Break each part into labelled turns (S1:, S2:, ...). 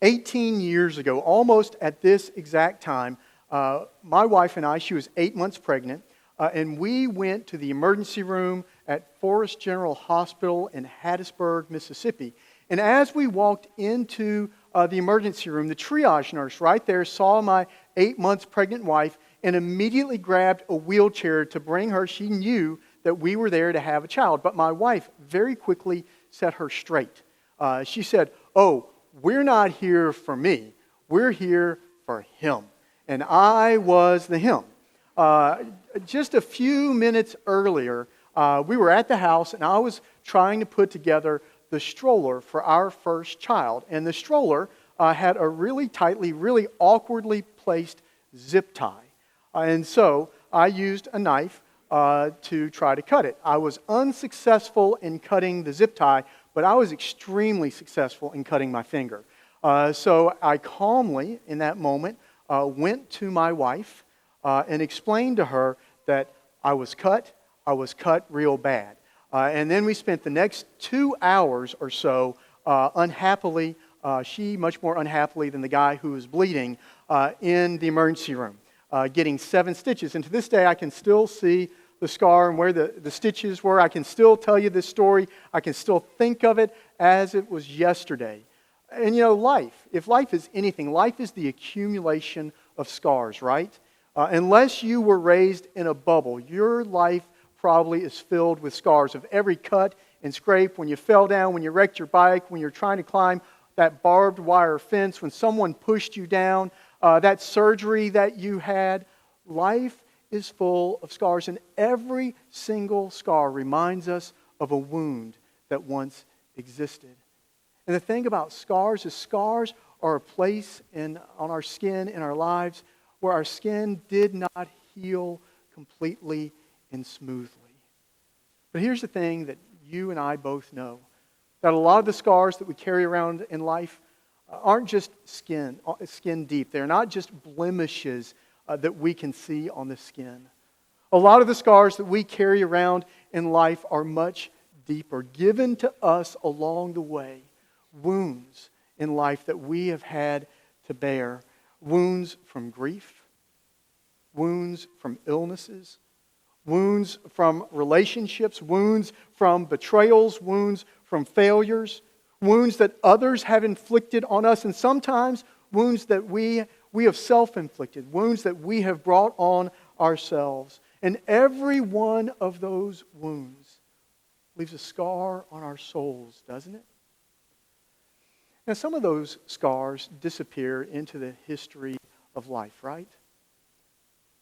S1: 18 years ago, almost at this exact time, my wife and I, she was 8 months pregnant, and we went to the emergency room at Forest General Hospital in Hattiesburg, Mississippi. And as we walked into the emergency room, the triage nurse right there saw my 8 months pregnant wife and immediately grabbed a wheelchair to bring her. She knew that we were there to have a child. But my wife very quickly set her straight. She said, "Oh, we're not here for me. We're here for him." And I was the him. Just a few minutes earlier, we were at the house and I was trying to put together the stroller for our first child. And the stroller had a really tightly, really awkwardly placed zip tie. And so I used a knife to try to cut it. I was unsuccessful in cutting the zip tie, but I was extremely successful in cutting my finger. So I calmly, in that moment, went to my wife and explained to her that I was cut real bad. And then we spent the next 2 hours or so unhappily, she much more unhappily than the guy who was bleeding, in the emergency room, getting 7 stitches. And to this day, I can still see the scar and where the stitches were. I can still tell you this story. I can still think of it as it was yesterday. And you know, if life is anything, life is the accumulation of scars, right? Unless you were raised in a bubble, your life probably is filled with scars of every cut and scrape, when you fell down, when you wrecked your bike, when you're trying to climb that barbed wire fence, when someone pushed you down, that surgery that you had. Life is full of scars, and every single scar reminds us of a wound that once existed. And the thing about scars is scars are a place on our skin, in our lives, where our skin did not heal completely and smoothly. But here's the thing that you and I both know, that a lot of the scars that we carry around in life aren't just skin deep. They're not just blemishes that we can see on the skin. A lot of the scars that we carry around in life are much deeper, given to us along the way. Wounds in life that we have had to bear. Wounds from grief. Wounds from illnesses. Wounds from relationships. Wounds from betrayals. Wounds from failures. Wounds that others have inflicted on us. And sometimes wounds that we have self-inflicted. Wounds that we have brought on ourselves. And every one of those wounds leaves a scar on our souls, doesn't it? Now, some of those scars disappear into the history of life, right?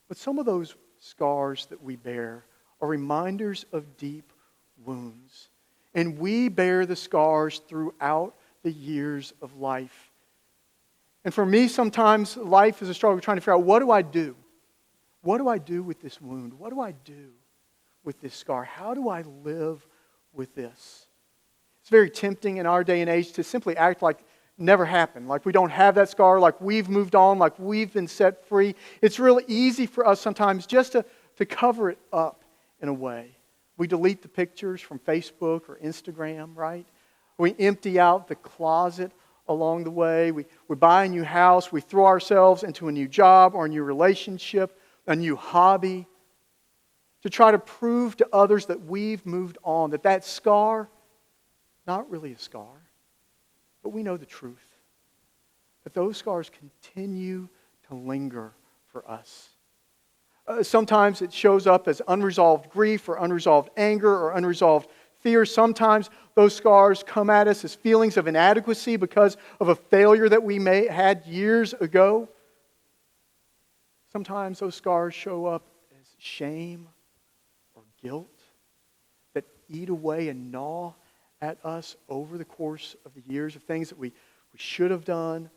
S1: But some of those scars that we bear are reminders of deep wounds. And we bear the scars throughout the years of life. And for me, sometimes life is a struggle trying to figure out, what do I do? What do I do with this wound? What do I do with this scar? How do I live with this? It's very tempting in our day and age to simply act like it never happened, like we don't have that scar, like we've moved on, like we've been set free. It's really easy for us sometimes just to cover it up in a way. We delete the pictures from Facebook or Instagram, right? We empty out the closet along the way. We buy a new house. We throw ourselves into a new job or a new relationship, a new hobby, to try to prove to others that we've moved on, that scar, not really a scar, but we know the truth, that those scars continue to linger for us. Sometimes it shows up as unresolved grief or unresolved anger or unresolved fear. Sometimes those scars come at us as feelings of inadequacy because of a failure that we had years ago. Sometimes those scars show up as shame or guilt that eat away and gnaw at us over the course of the years, of things that we should have done,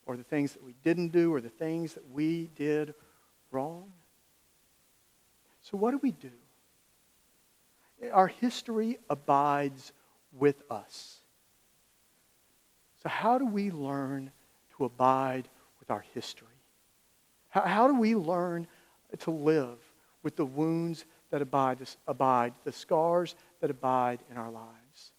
S1: or the things that we didn't do, or the things that we did wrong. So what do? Our history abides with us. So how do we learn to abide with our history? How do we learn to live with the wounds that abide, the scars that abide in our lives?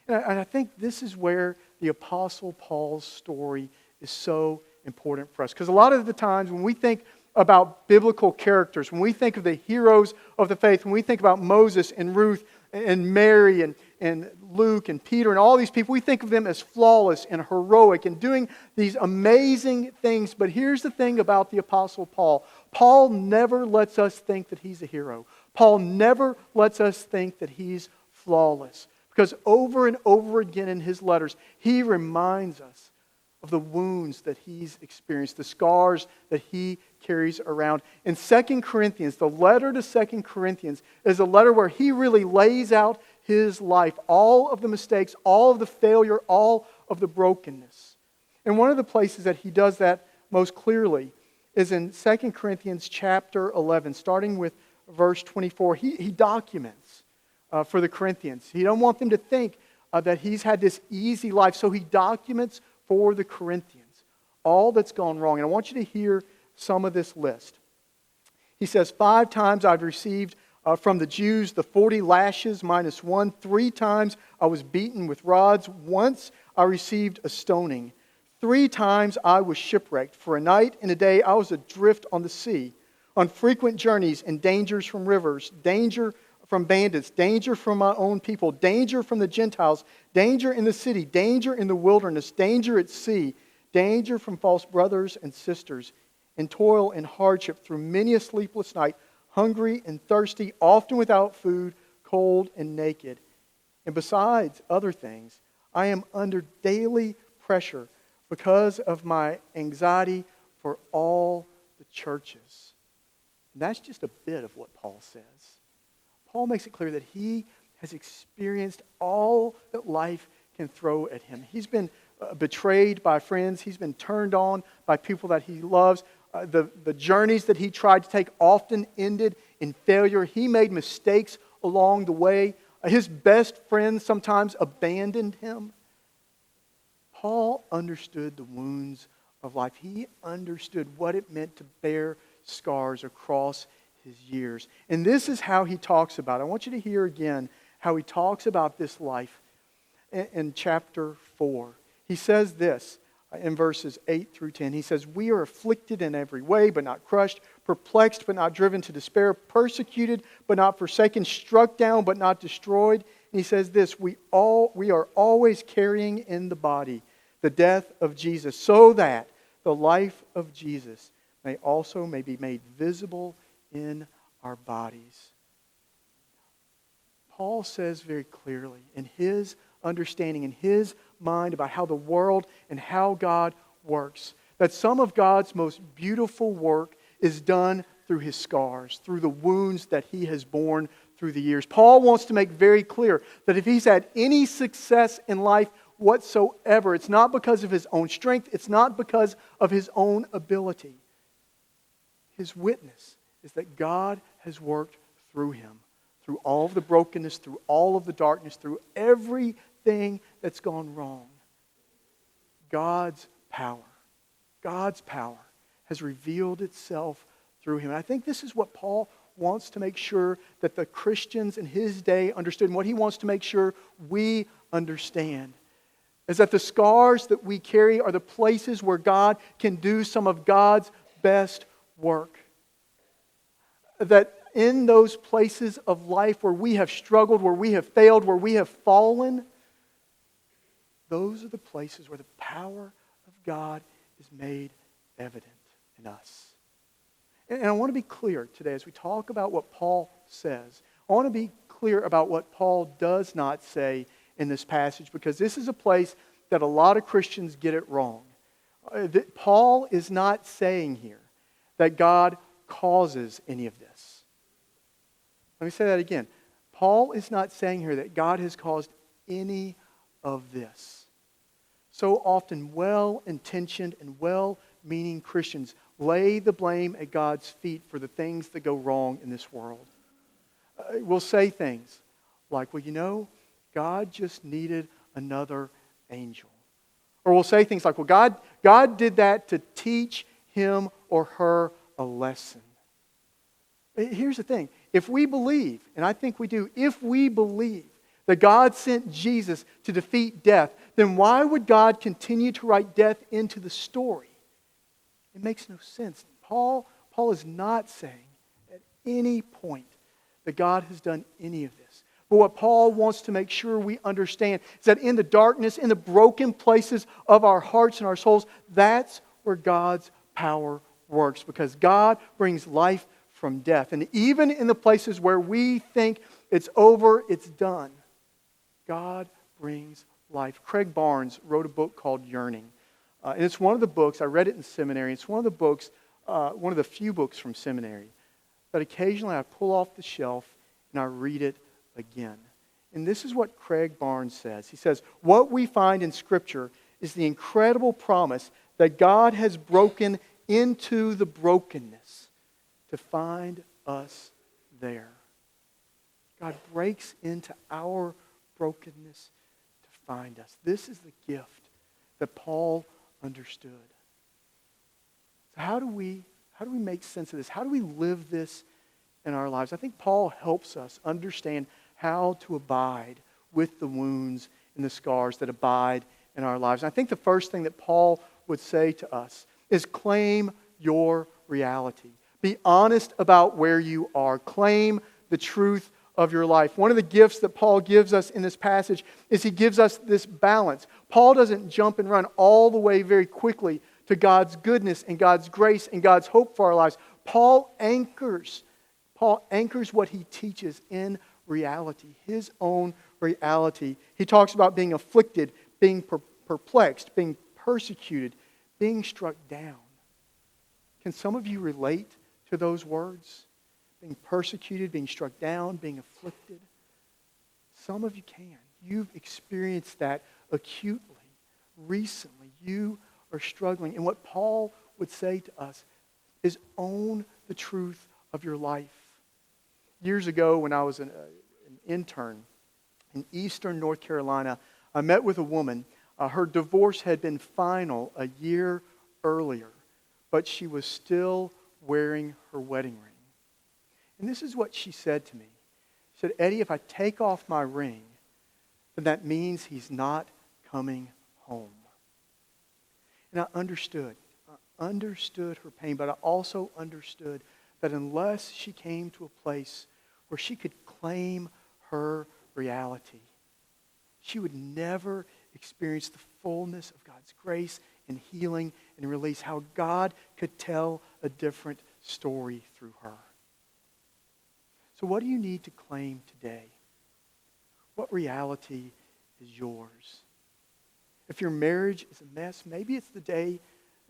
S1: And I think this is where the Apostle Paul's story is so important for us. Because a lot of the times when we think about biblical characters, when we think of the heroes of the faith, when we think about Moses and Ruth and Mary and Luke and Peter and all these people, we think of them as flawless and heroic and doing these amazing things. But here's the thing about the Apostle Paul. Paul never lets us think that he's a hero. Paul never lets us think that he's flawless. Because over and over again in his letters, he reminds us of the wounds that he's experienced, the scars that he carries around. In 2 Corinthians, the letter to 2 Corinthians is a letter where he really lays out his life, all of the mistakes, all of the failure, all of the brokenness. And one of the places that he does that most clearly is in 2 Corinthians chapter 11, starting with verse 24. He documents for the Corinthians. He don't want them to think that he's had this easy life, so he documents for the Corinthians all that's gone wrong. And I want you to hear some of this list. He says, 5 times I've received from the Jews the 40 lashes minus 1. 3 times I was beaten with rods. Once I received a stoning. 3 times I was shipwrecked. For a night and a day I was adrift on the sea, on frequent journeys and dangers from rivers, danger from bandits, danger from my own people, danger from the Gentiles, danger in the city, danger in the wilderness, danger at sea, danger from false brothers and sisters, in toil and hardship through many a sleepless night, hungry and thirsty, often without food, cold and naked. And besides other things, I am under daily pressure because of my anxiety for all the churches. And that's just a bit of what Paul says. Paul makes it clear that he has experienced all that life can throw at him. He's been betrayed by friends. He's been turned on by people that he loves. The journeys that he tried to take often ended in failure. He made mistakes along the way. His best friends sometimes abandoned him. Paul understood the wounds of life. He understood what it meant to bear scars across his years. And this is how he talks about it. I want you to hear again how he talks about this life in chapter 4. He says this in verses 8 through 10. He says, we are afflicted in every way, but not crushed, perplexed, but not driven to despair, persecuted, but not forsaken, struck down, but not destroyed. And he says this, we are always carrying in the body the death of Jesus, so that the life of Jesus may be made visible in our bodies. Paul says very clearly in his understanding, in his mind about how the world and how God works, that some of God's most beautiful work is done through his scars, through the wounds that he has borne through the years. Paul wants to make very clear that if he's had any success in life whatsoever, it's not because of his own strength, it's not because of his own ability. His witness is that God has worked through him, through all of the brokenness, through all of the darkness, through everything that's gone wrong. God's power has revealed itself through him. And I think this is what Paul wants to make sure that the Christians in his day understood, and what he wants to make sure we understand, is that the scars that we carry are the places where God can do some of God's best work. That in those places of life where we have struggled, where we have failed, where we have fallen, those are the places where the power of God is made evident in us. And I want to be clear today as we talk about what Paul says. I want to be clear about what Paul does not say in this passage, because this is a place that a lot of Christians get it wrong. Paul is not saying here that God causes any of this. Let me say that again. Paul is not saying here that God has caused any of this. So often well-intentioned and well-meaning Christians lay the blame at God's feet for the things that go wrong in this world. We'll say things like, well, God just needed another angel. Or we'll say things like, well, God did that to teach him or her a lesson. Here's the thing. If we believe, and I think we do, if we believe that God sent Jesus to defeat death, then why would God continue to write death into the story? It makes no sense. Paul is not saying at any point that God has done any of this. But what Paul wants to make sure we understand is that in the darkness, in the broken places of our hearts and our souls, that's where God's power works, because God brings life from death. And even in the places where we think it's over, it's done, God brings life. Craig Barnes wrote a book called Yearning. And it's one of the books, I read it in seminary, it's one of the books, one of the few books from seminary that occasionally I pull off the shelf and I read it again. And this is what Craig Barnes says. He says, what we find in Scripture is the incredible promise that God has broken into the brokenness to find us there. God breaks into our brokenness to find us. This is the gift that Paul understood. So how do we make sense of this? How do we live this in our lives? I think Paul helps us understand how to abide with the wounds and the scars that abide in our lives. And I think the first thing that Paul would say to us is claim your reality. Be honest about where you are. Claim the truth of your life. One of the gifts that Paul gives us in this passage is he gives us this balance. Paul doesn't jump and run all the way very quickly to God's goodness and God's grace and God's hope for our lives. Paul anchors what he teaches in reality, his own reality. He talks about being afflicted, being perplexed, being persecuted, being struck down. Can some of you relate to those words? Being persecuted, being struck down, being afflicted. Some of you can. You've experienced that acutely, recently. You are struggling. And what Paul would say to us is own the truth of your life. Years ago, when I was an intern in eastern North Carolina, I met with a woman. Her divorce had been final a year earlier, but she was still wearing her wedding ring. And this is what she said to me. She said, Eddie, if I take off my ring, then that means he's not coming home. And I understood. I understood her pain, but I also understood that unless she came to a place where she could claim her reality, she would never experience the fullness of God's grace and healing and release, how God could tell a different story through her. So what do you need to claim today? What reality is yours? If your marriage is a mess, maybe it's the day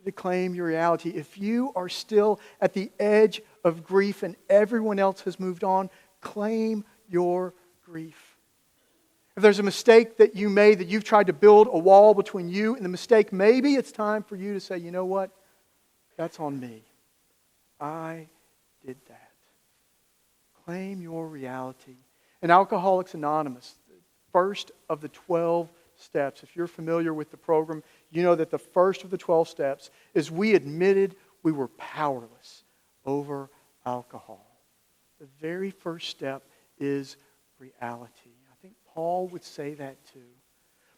S1: to claim your reality. If you are still at the edge of grief and everyone else has moved on, claim your grief. If there's a mistake that you made, that you've tried to build a wall between you and the mistake, maybe it's time for you to say, you know what? That's on me. I did that. Claim your reality. In Alcoholics Anonymous, the first of the 12 steps, if you're familiar with the program, you know that the first of the 12 steps is we admitted we were powerless over alcohol. The very first step is reality. I think Paul would say that too.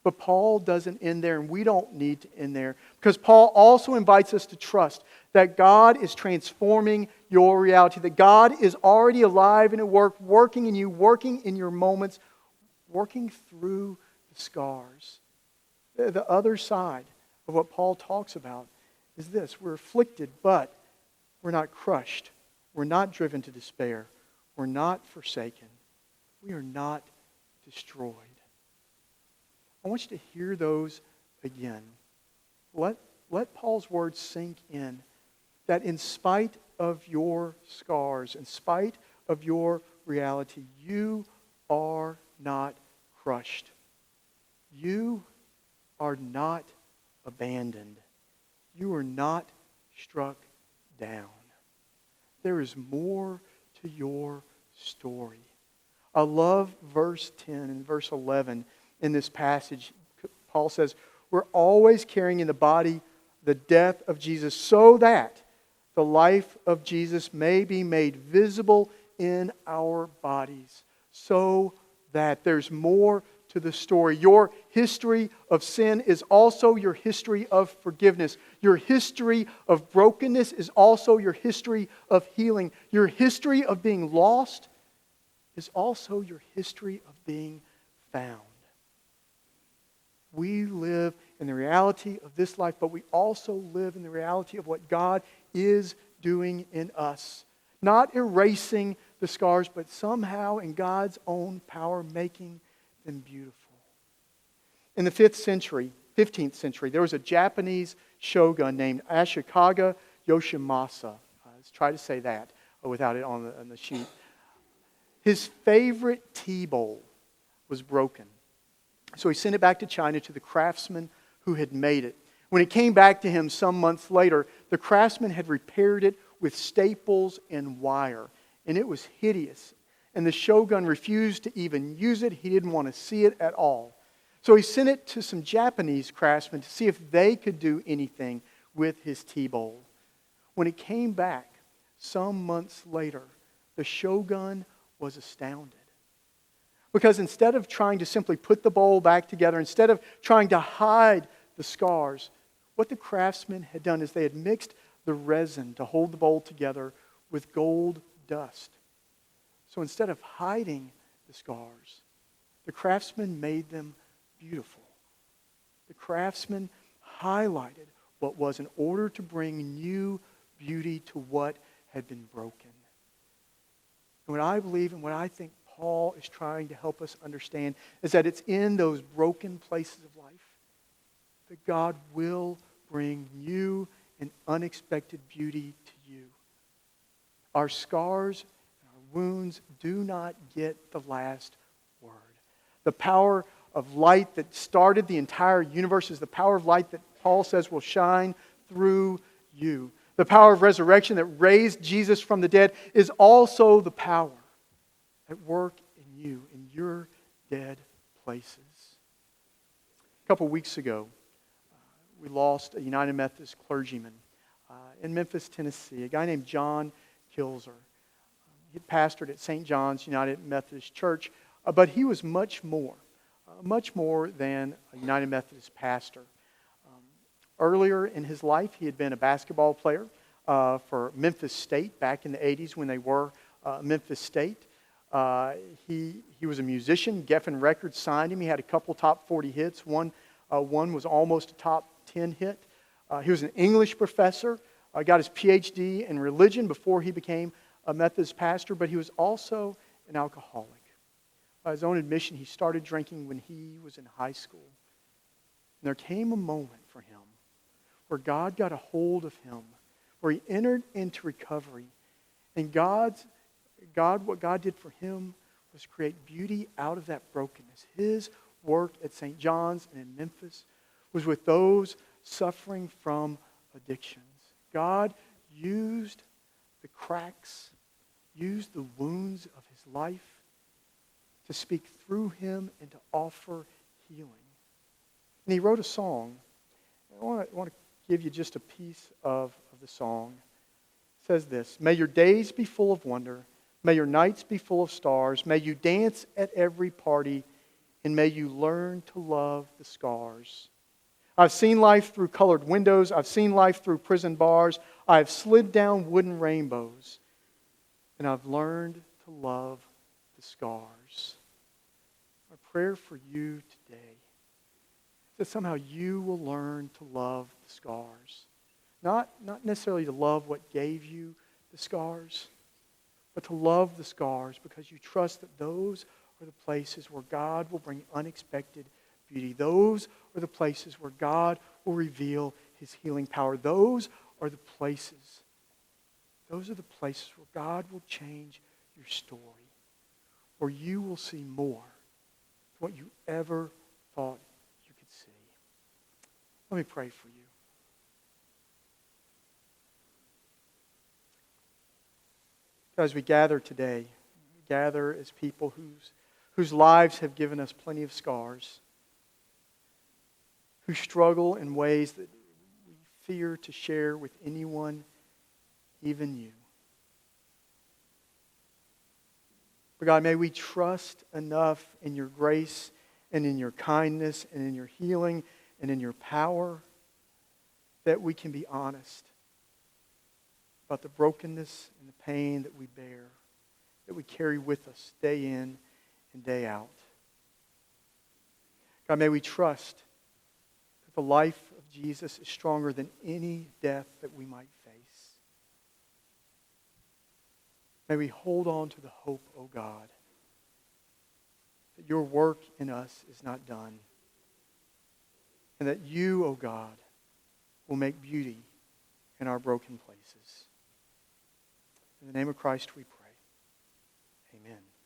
S1: But Paul doesn't end there, and we don't need to end there, because Paul also invites us to trust that God is transforming your reality, that God is already alive and at work, working in you, working in your moments, working through the scars. The other side of what Paul talks about is this. We're afflicted, but we're not crushed. We're not driven to despair. We're not forsaken. We are not destroyed. I want you to hear those again. Let Paul's words sink in, that in spite of your scars, in spite of your reality, you are not crushed. You are not abandoned. You are not struck down. There is more to your story. I love verse 10 and verse 11 in this passage. Paul says, we're always carrying in the body the death of Jesus, so that the life of Jesus may be made visible in our bodies. So that. There's more to the story. Your history of sin is also your history of forgiveness. Your history of brokenness is also your history of healing. Your history of being lost is also your history of being found. We live in the reality of this life, but we also live in the reality of what God is doing in us. Not erasing the scars, but somehow in God's own power making them beautiful. In the 15th century, there was a Japanese shogun named Ashikaga Yoshimasa. Let's try to say that without it on the sheet. His favorite tea bowl was broken. So he sent it back to China to the craftsman who had made it. When it came back to him some months later, the craftsman had repaired it with staples and wire. And it was hideous. And the shogun refused to even use it. He didn't want to see it at all. So he sent it to some Japanese craftsmen to see if they could do anything with his tea bowl. When it came back some months later, the shogun was astounded. Because instead of trying to simply put the bowl back together, instead of trying to hide the scars, what the craftsmen had done is they had mixed the resin to hold the bowl together with gold dust. So instead of hiding the scars, the craftsman made them beautiful. The craftsman highlighted what was in order to bring new beauty to what had been broken. And what I believe and what I think Paul is trying to help us understand is that it's in those broken places of life that God will bring new and unexpected beauty to you. Our scars and our wounds do not get the last word. The power of light that started the entire universe is the power of light that Paul says will shine through you. The power of resurrection that raised Jesus from the dead is also the power at work in you, in your dead places. A couple weeks ago, we lost a United Methodist clergyman in Memphis, Tennessee, a guy named John Kilzer. He pastored at St. John's United Methodist Church, but he was much more than a United Methodist pastor. Earlier in his life, he had been a basketball player for Memphis State back in the 80s when they were Memphis State. He was a musician. Geffen Records signed him. He had a couple top 40 hits. One was almost a top 10 hit. He was an English professor. Got his PhD in religion before he became a Methodist pastor, but he was also an alcoholic. By his own admission, he started drinking when he was in high school. And there came a moment for him where God got a hold of him, where he entered into recovery. And what God did for him was create beauty out of that brokenness. His work at St. John's and in Memphis was with those suffering from addictions. God used the cracks, used the wounds of his life to speak through him and to offer healing. And he wrote a song. I want to give you just a piece of the song. It says this: "May your days be full of wonder. May your nights be full of stars. May you dance at every party. And may you learn to love the scars. I've seen life through colored windows. I've seen life through prison bars. I've slid down wooden rainbows. And I've learned to love the scars." My prayer for you today is that somehow you will learn to love the scars. Not necessarily to love what gave you the scars, but to love the scars because you trust that those are the places where God will bring unexpected beauty. Those are the places where God will reveal his healing power. Those are the places where God will change your story, where you will see more than what you ever thought you could see. Let me pray for you. As we gather today, we gather as people whose lives have given us plenty of scars, who struggle in ways that we fear to share with anyone, even you. But God, may we trust enough in your grace and in your kindness and in your healing and in your power that we can be honest about the brokenness and the pain that we bear, that we carry with us day in and day out. God, may we trust that the life of Jesus is stronger than any death that we might face. May we hold on to the hope, O God, that your work in us is not done, and that you, O God, will make beauty in our broken places. In the name of Christ we pray. Amen.